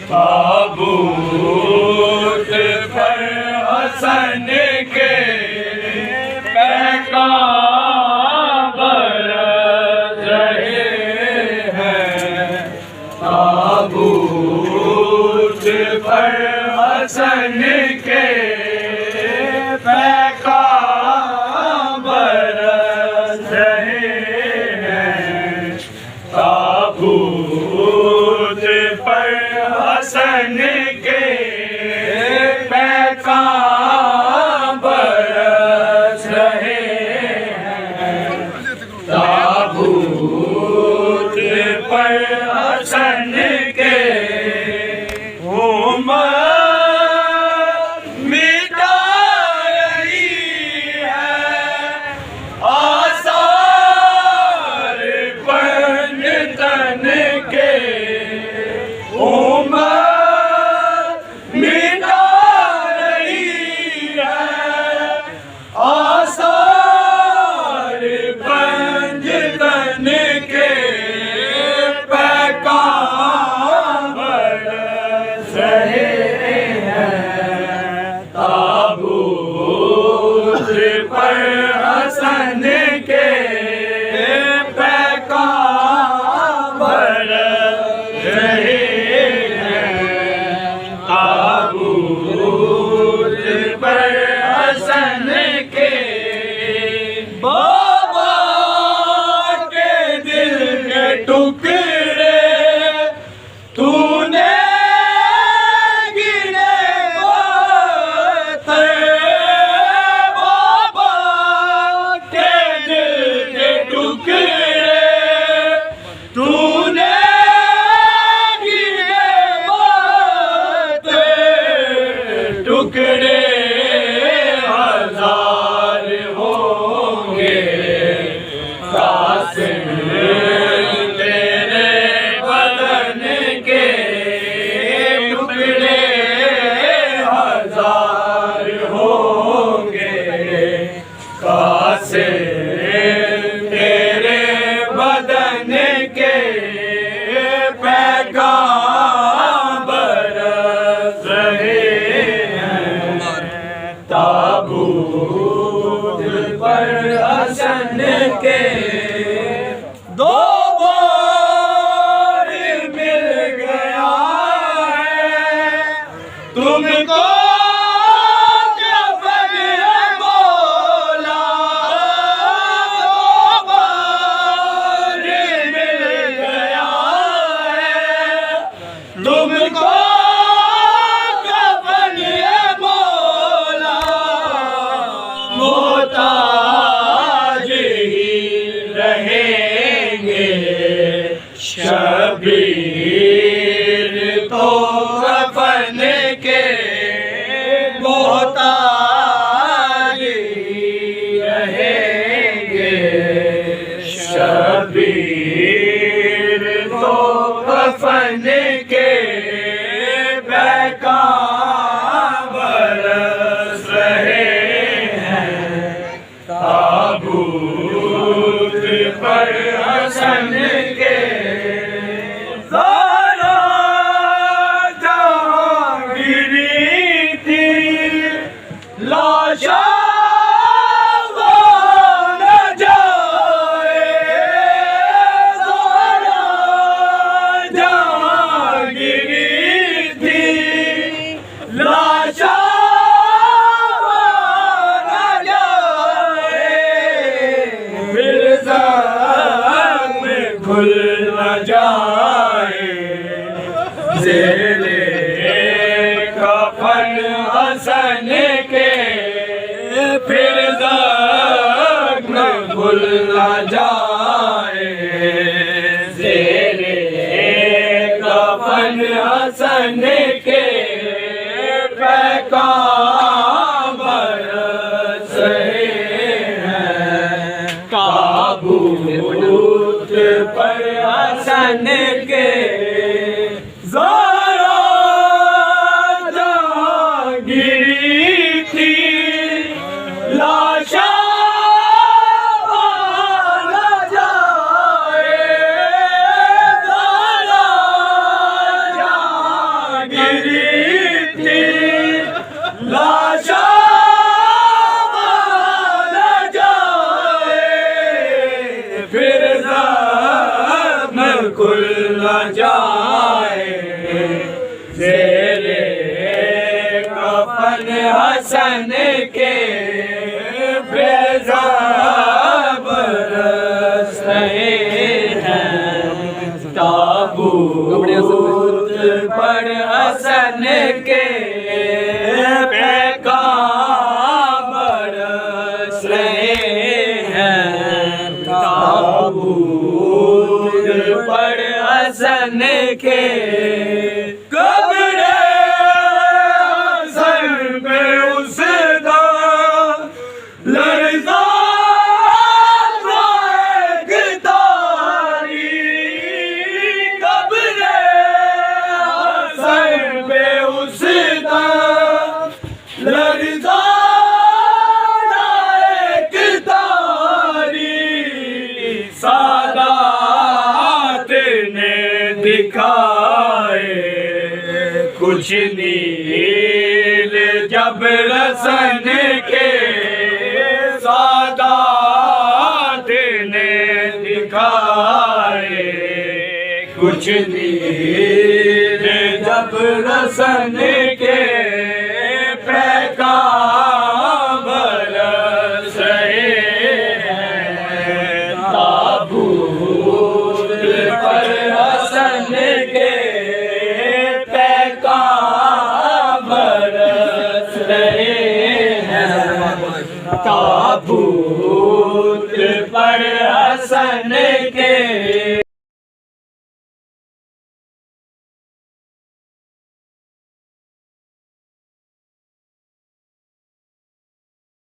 ताबूत पर हसन के पैगाम बरस रहे हैं। ताबूत पर हसन के पैगाम बरस रहे हैं। ताबूत पर हसन के पैगाम बरस रहे हैं। ताबूत पर हसन के उम्मत मिटा रही है आसार बन तन के। उम्मत मिटा रही है आसार बन तन के। पैगाम बरस रहे हैं। ताबूत पर हसन के पैगाम बरस रहे हैं। ताबूत पर हसन के बाबा के दिल के टुकड़े तूने गिने बातें। बाबा के दिल के टुकड़े तूने गिने बातें। टुकड़े हजार होंगे कासिम तेरे बदन के। टुकड़े हजार होंगे कासिम तेरे बदन के। पैगाम बरस रहे हैं। ताबूत पर हसन के दो बार मिल गया है तुमको कफन मौला। दो बार मिल गया है तुमको कफन मौला। मोहताज ही रहेंगे शबीर तो कफन के। मोहताज ही रहेंगे शबीर तो कफन के। पैगाम बरस रहे हैं। ताबूत पर हसन के ज़रा जहांगीरी थी लाशा न जाए। ज़रा जहांगीरी थी लाशा न जाए। फिर ज़ख्म खुल न जाए ज़ेरे कफन हसन के। फिर ज़ख्म खुल न जाए ज़ेरे कफन हसन के। पैगाम बरस रहे हैं। ताबूत पर हसन के ज़रा जहांगीरी थी लाशा न जाए। ज़रा खुल न जाए तेरे कफन हसन के बेज़ाब बरस रहे हैं ताबूत पर हसन के पैगाम बरस रहे हैं ताबूत पर हसन के कब्र हसन पे उसदा लरज़ा सादात ने दिखाए कुछ नील जब रसन के सादात ने दिखाए कुछ नील जब रसन के पैगाम बरस रहे हैं ताबूत पर हसन के पैगाम बरस रहे हैं ताबूत पर हसन के